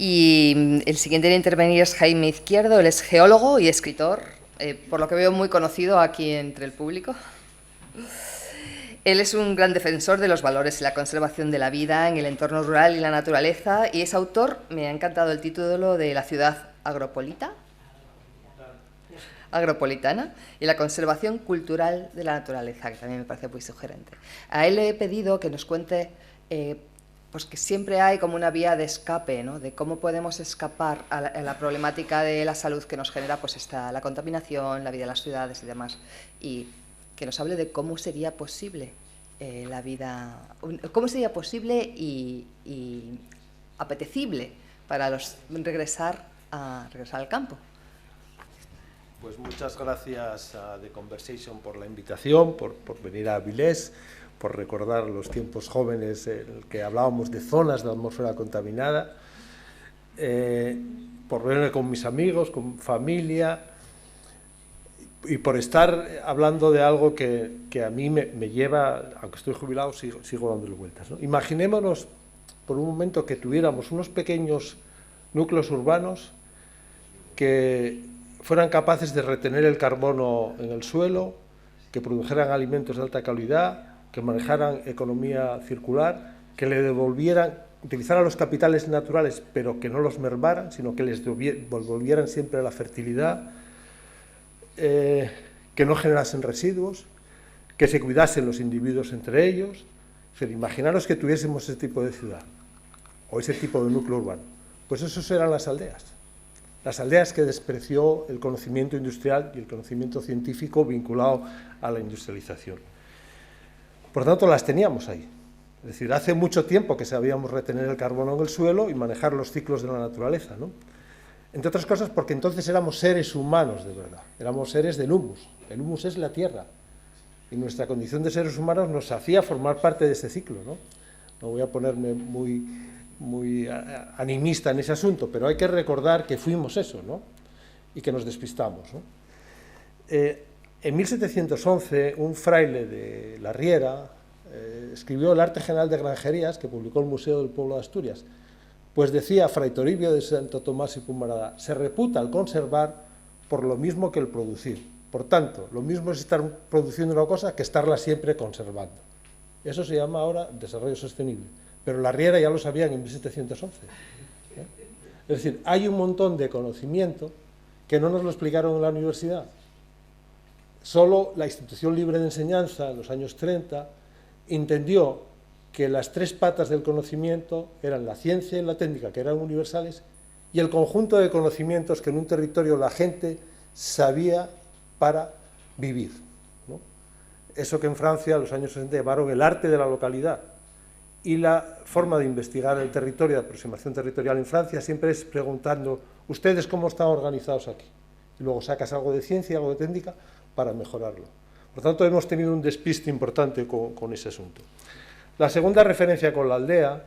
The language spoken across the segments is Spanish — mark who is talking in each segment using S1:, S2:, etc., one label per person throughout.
S1: Y el siguiente en intervenir es Jaime Izquierdo, él es geólogo y escritor, por lo que veo muy conocido aquí entre el público. Él es un gran defensor de los valores y la conservación de la vida en el entorno rural y la naturaleza, y es autor, me ha encantado el título, de La ciudad agropolitana y la conservación cultural de la naturaleza, que también me parece muy sugerente. A él le he pedido que nos cuente pues que siempre hay como una vía de escape, ¿no? De cómo podemos escapar a la problemática de la salud que nos genera pues la contaminación, la vida de las ciudades y demás, y que nos hable de cómo sería posible la vida, cómo sería posible y apetecible para regresar al campo.
S2: Pues muchas gracias a The Conversation por la invitación, por venir a Avilés, por recordar los tiempos jóvenes en el que hablábamos de zonas de atmósfera contaminada, por verme con mis amigos, con familia, y por estar hablando de algo que a mí me lleva, aunque estoy jubilado, sigo dándole vueltas, ¿no? Imaginémonos por un momento que tuviéramos unos pequeños núcleos urbanos que fueran capaces de retener el carbono en el suelo, que produjeran alimentos de alta calidad, que manejaran economía circular, que le devolvieran, utilizaran los capitales naturales, pero que no los mermaran, sino que les devolvieran siempre la fertilidad, que no generasen residuos, que se cuidasen los individuos entre ellos. Es decir, imaginaros que tuviésemos ese tipo de ciudad, o ese tipo de núcleo urbano. Pues esos eran las aldeas que despreció el conocimiento industrial y el conocimiento científico vinculado a la industrialización. Por tanto, las teníamos ahí. Es decir, hace mucho tiempo que sabíamos retener el carbono en el suelo y manejar los ciclos de la naturaleza, ¿no? Entre otras cosas porque entonces éramos seres humanos de verdad, éramos seres del humus. El humus es la tierra, y nuestra condición de seres humanos nos hacía formar parte de ese ciclo, ¿no? No voy a ponerme muy animista en ese asunto, pero hay que recordar que fuimos eso, ¿no? Y que nos despistamos, ¿no? En 1711, un fraile de La Riera escribió El arte general de granjerías, que publicó el Museo del Pueblo de Asturias. Pues decía Fray Toribio de Santo Tomás y Pumarada: se reputa el conservar por lo mismo que el producir. Por tanto, lo mismo es estar produciendo una cosa que estarla siempre conservando. Eso se llama ahora desarrollo sostenible. Pero La Riera ya lo sabían en 1711. Es decir, hay un montón de conocimiento que no nos lo explicaron en la universidad. Solo la Institución Libre de Enseñanza, en los años 30, entendió que las tres patas del conocimiento eran la ciencia y la técnica, que eran universales, y el conjunto de conocimientos que en un territorio la gente sabía para vivir, ¿no? Eso que en Francia, en los años 60, llamaron el arte de la localidad. Y la forma de investigar el territorio, de aproximación territorial en Francia, siempre es preguntando: ¿ustedes cómo están organizados aquí? Y luego sacas algo de ciencia, algo de técnica, para mejorarlo. Por tanto, hemos tenido un despiste importante con ese asunto. La segunda referencia con la aldea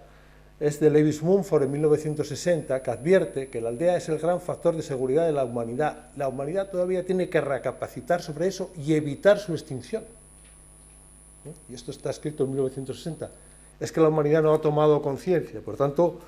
S2: es de Lewis Mumford en 1960, que advierte que la aldea es el gran factor de seguridad de la humanidad. La humanidad todavía tiene que recapacitar sobre eso y evitar su extinción. Y esto está escrito en 1960. Es que la humanidad no ha tomado conciencia. Por tanto,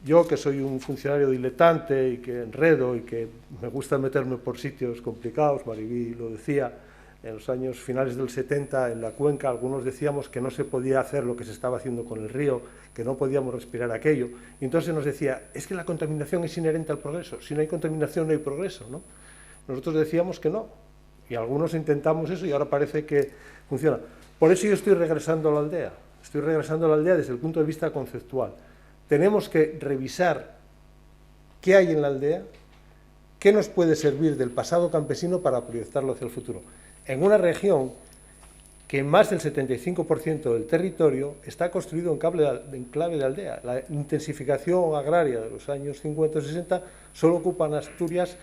S2: yo, que soy un funcionario diletante y que enredo y que me gusta meterme por sitios complicados, Maribí lo decía, en los años finales del 70, en la cuenca, algunos decíamos que no se podía hacer lo que se estaba haciendo con el río, que no podíamos respirar aquello. Y entonces nos decía: es que la contaminación es inherente al progreso. Si no hay contaminación, no hay progreso, ¿no? Nosotros decíamos que no. Y algunos intentamos eso y ahora parece que funciona. Por eso yo estoy regresando a la aldea. Estoy regresando a la aldea desde el punto de vista conceptual. Tenemos que revisar qué hay en la aldea, qué nos puede servir del pasado campesino para proyectarlo hacia el futuro. En una región que más del 75% del territorio está construido en clave de aldea. La intensificación agraria de los años 50 y 60 solo ocupan Asturias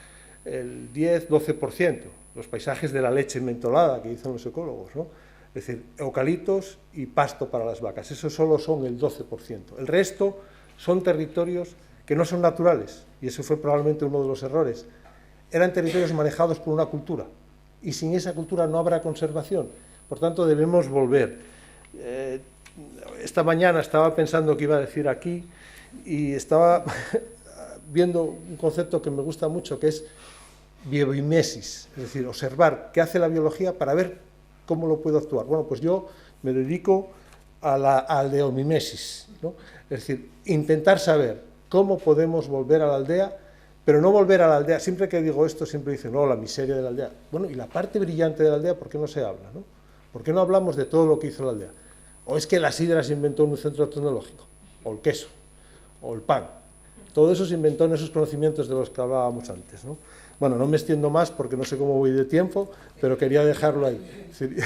S2: el 10-12%, los paisajes de la leche mentolada que dicen los ecólogos, ¿no? Es decir, eucaliptos y pasto para las vacas, eso solo son el 12%. El resto son territorios que no son naturales, y eso fue probablemente uno de los errores. Eran territorios manejados por una cultura, y sin esa cultura no habrá conservación. Por tanto, debemos volver. Esta mañana estaba pensando qué iba a decir aquí, y estaba viendo un concepto que me gusta mucho, que es biomimesis, es decir, observar qué hace la biología para ver cómo lo puedo actuar. Bueno, pues yo me dedico a la aldeomimesis, ¿no? Es decir, intentar saber cómo podemos volver a la aldea, pero no volver a la aldea. Siempre que digo esto, siempre dicen, no, la miseria de la aldea. Bueno, y la parte brillante de la aldea, ¿por qué no se habla, no? ¿Por qué no hablamos de todo lo que hizo la aldea? O es que la sidra se inventó en un centro tecnológico, o el queso, o el pan. Todo eso se inventó en esos conocimientos de los que hablábamos antes, ¿no? Bueno, no me extiendo más porque no sé cómo voy de tiempo, pero quería dejarlo ahí. Es decir,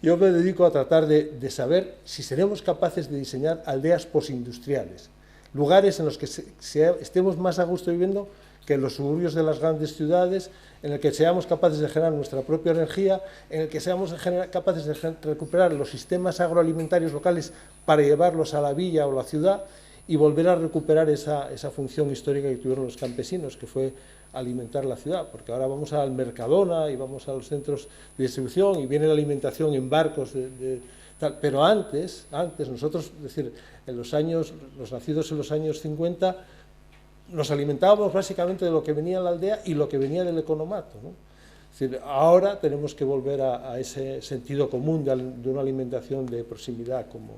S2: yo me dedico a tratar de saber si seremos capaces de diseñar aldeas postindustriales, lugares en los que estemos más a gusto viviendo que en los suburbios de las grandes ciudades, en el que seamos capaces de generar nuestra propia energía, en el que seamos capaces de recuperar los sistemas agroalimentarios locales para llevarlos a la villa o la ciudad y volver a recuperar esa función histórica que tuvieron los campesinos, que fue alimentar la ciudad, porque ahora vamos al Mercadona y vamos a los centros de distribución y viene la alimentación en barcos tal. Pero antes nosotros, es decir, los nacidos en los años 50, nos alimentábamos básicamente de lo que venía en la aldea y lo que venía del economato, ¿no? Es decir, ahora tenemos que volver a ese sentido común de una alimentación de proximidad, como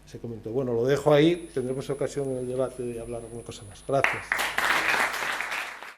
S2: se comentó. Bueno, lo dejo ahí, tendremos ocasión en el debate de hablar alguna cosa más. Gracias.